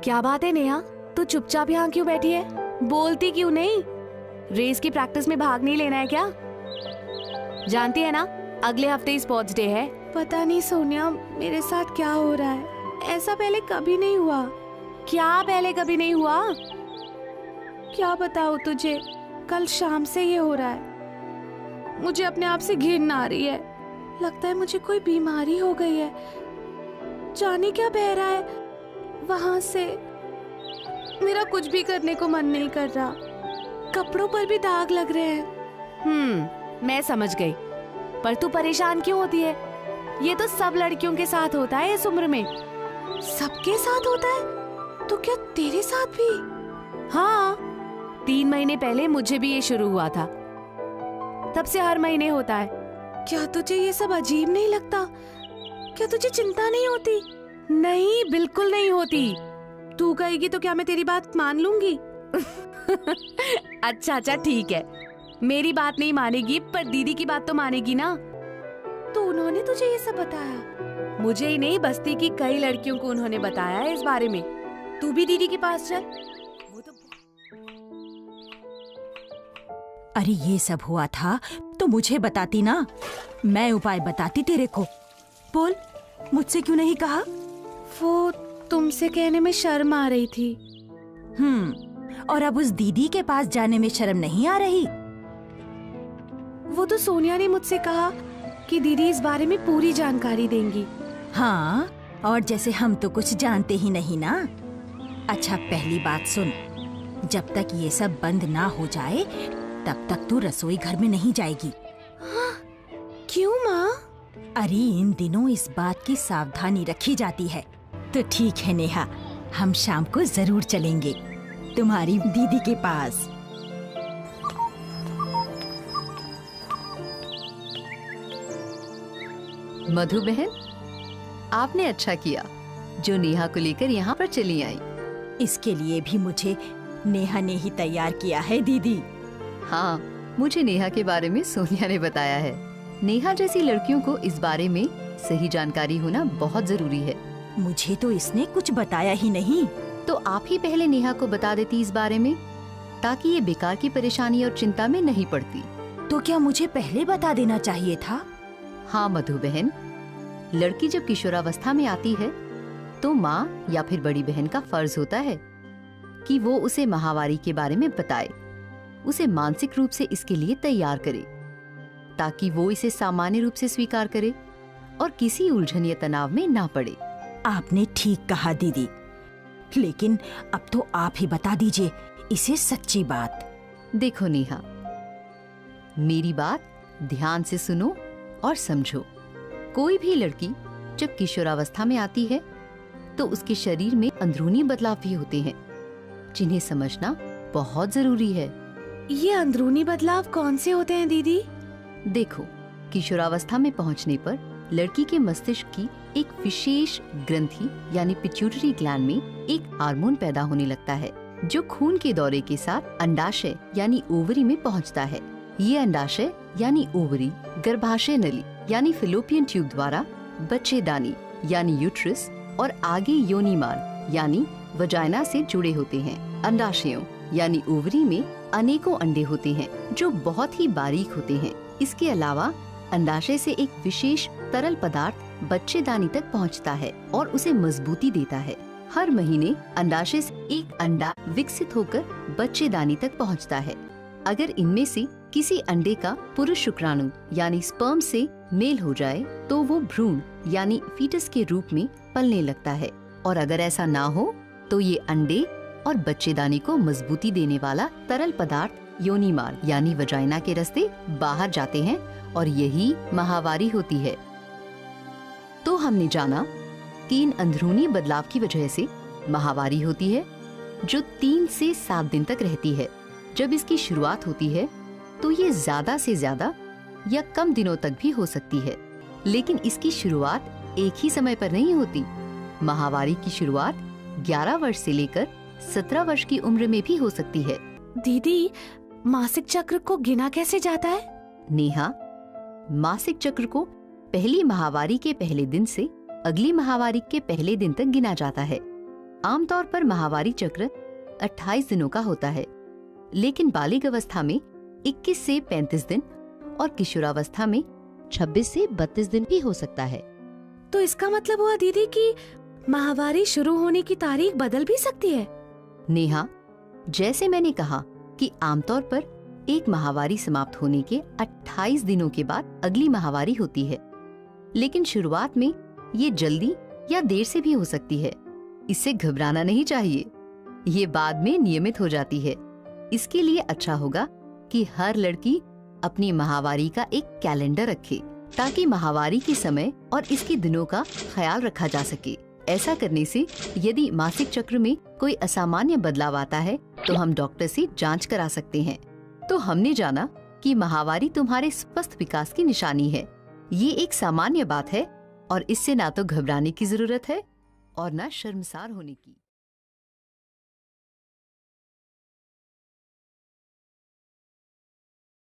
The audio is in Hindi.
क्या बात है नेहा, तू चुपचाप यहाँ क्यों बैठी है? बोलती क्यों नहीं? रेस की प्रैक्टिस में भाग नहीं लेना है क्या? जानती है ना अगले हफ्ते ही स्पोर्ट्स डे है। पता नहीं सोनिया, मेरे साथ क्या हो रहा है। ऐसा पहले कभी नहीं हुआ। क्या पहले कभी नहीं हुआ? क्या बताऊँ तुझे, कल शाम से ये हो रहा है। मुझे अपने आप से घिन आ रही है। लगता है मुझे कोई बीमारी हो गई है। जाने क्या बह रहा है वहां से। मेरा कुछ भी करने को मन नहीं कर रहा। कपड़ों पर भी दाग लग रहे हैं। मैं समझ गई, पर तू परेशान क्यों होती है? ये तो सब लड़कियों के साथ होता है इस उम्र में। सबके साथ होता है? तो क्या तेरे साथ भी? हाँ, 3 महीने पहले मुझे भी ये शुरू हुआ था। तब से हर महीने होता है। क्या तुझे ये सब अजीब नहीं लगता? क्या तुझे चिंता नहीं होती? नहीं, बिल्कुल नहीं होती। तू कहेगी तो क्या मैं तेरी बात मान लूंगी? अच्छा ठीक है, मेरी बात नहीं मानेगी पर दीदी की बात तो मानेगी ना। तो उन्होंने तुझे ये सब बताया? मुझे ही नहीं, बस्ती की कई लड़कियों को उन्होंने बताया है इस बारे में। तू भी दीदी के पास चल। वो तो अरे ये सब हुआ था तो मुझे बताती ना, मैं उपाय बताती तेरे को। बोल, मुझसे क्यों नहीं कहा? वो तुमसे कहने में शर्म आ रही थी। और अब उस दीदी के पास जाने में शर्म नहीं आ रही? वो तो सोनिया ने मुझसे कहा कि दीदी इस बारे में पूरी जानकारी देंगी। हाँ, और जैसे हम तो कुछ जानते ही नहीं ना। अच्छा पहली बात सुन, जब तक ये सब बंद ना हो जाए तब तक तू रसोई घर में नहीं जाएगी। हाँ, क्यों माँ? अरे इन दिनों इस बात की सावधानी रखी जाती है। तो ठीक है नेहा, हम शाम को जरूर चलेंगे तुम्हारी दीदी के पास। मधु बहन, आपने अच्छा किया जो नेहा को लेकर यहाँ पर चली आई। इसके लिए भी मुझे नेहा ने ही तैयार किया है दीदी। हाँ, मुझे नेहा के बारे में सोनिया ने बताया है। नेहा जैसी लड़कियों को इस बारे में सही जानकारी होना बहुत जरूरी है। मुझे तो इसने कुछ बताया ही नहीं। तो आप ही पहले नेहा को बता देती इस बारे में, ताकि ये बेकार की परेशानी और चिंता में नहीं पड़ती। तो क्या मुझे पहले बता देना चाहिए था? हाँ मधु बहन, लड़की जब किशोरावस्था में आती है तो माँ या फिर बड़ी बहन का फर्ज होता है कि वो उसे माहवारी के बारे में बताए, उसे मानसिक रूप से इसके लिए तैयार करे, ताकि वो इसे सामान्य रूप से स्वीकार करे और किसी उलझन या तनाव में ना पड़े। आपने ठीक कहा दीदी, लेकिन अब तो आप ही बता दीजिए इसे सच्ची बात। देखो नेहा, मेरी बात ध्यान से सुनो और समझो। कोई भी लड़की जब किशोरावस्था में आती है तो उसके शरीर में अंदरूनी बदलाव भी होते हैं, जिन्हें समझना बहुत जरूरी है। ये अंदरूनी बदलाव कौन से होते हैं दीदी? देखो, किशोरावस्था में पहुंचने पर लड़की के मस्तिष्क की एक विशेष ग्रंथि यानी पिट्यूटरी ग्लैंड में एक हार्मोन पैदा होने लगता है, जो खून के दौरे के साथ अंडाशय यानी ओवरी में पहुंचता है। ये अंडाशय यानी ओवरी गर्भाशय नली यानी फिलोपियन ट्यूब द्वारा बच्चेदानी यानी यूट्रस और आगे योनि मार्ग यानी वजाइना से जुड़े होते हैं। अंडाशयों यानी ओवरी में अनेकों अंडे होते हैं जो बहुत ही बारीक होते हैं। इसके अलावा अंडाशय से एक विशेष तरल पदार्थ बच्चेदानी तक पहुंचता है और उसे मजबूती देता है। हर महीने अंडाशय से एक अंडा विकसित होकर बच्चेदानी तक पहुंचता है। अगर इनमें से किसी अंडे का पुरुष शुक्राणु यानी स्पर्म से मेल हो जाए तो वो भ्रूण यानी फीटस के रूप में पलने लगता है, और अगर ऐसा ना हो तो ये अंडे और बच्चेदानी को मजबूती देने वाला तरल पदार्थ योनि मार्ग यानी वजाइना के रास्ते बाहर जाते हैं और यही माहवारी होती है। तो हमने जाना कि इन अंदरूनी बदलाव की वजह से माहवारी होती है, जो 3 से 7 दिन तक रहती है। जब इसकी शुरुआत होती है तो ये ज्यादा से ज्यादा या कम दिनों तक भी हो सकती है, लेकिन इसकी शुरुआत एक ही समय पर नहीं होती। माहवारी की शुरुआत 11 वर्ष से लेकर 17 वर्ष की उम्र में भी हो सकती है। दीदी, मासिक चक्र को गिना कैसे जाता है? नेहा, मासिक चक्र को पहली माहवारी के पहले दिन से अगली माहवारी के पहले दिन तक गिना जाता है। आमतौर पर माहवारी चक्र 28 दिनों का होता है, लेकिन बालिग अवस्था में 21 से 35 दिन और किशोरावस्था में 26 से 32 दिन भी हो सकता है। तो इसका मतलब हुआ दीदी कि माहवारी शुरू होने की तारीख बदल भी सकती है। नेहा, जैसे मैंने कहा कि आमतौर पर एक माहवारी समाप्त होने के 28 दिनों के बाद अगली माहवारी होती है, लेकिन शुरुआत में ये जल्दी या देर से भी हो सकती है। इससे घबराना नहीं चाहिए, ये बाद में नियमित हो जाती है। इसके लिए अच्छा होगा कि हर लड़की अपनी माहवारी का एक कैलेंडर रखे, ताकि माहवारी के समय और इसके दिनों का ख्याल रखा जा सके। ऐसा करने से यदि मासिक चक्र में कोई असामान्य बदलाव आता है तो हम डॉक्टर से जांच करा सकते हैं। तो हमने जाना कि माहवारी तुम्हारे स्वस्थ विकास की निशानी है। ये एक सामान्य बात है और इससे ना तो घबराने की जरूरत है और ना शर्मसार होने की।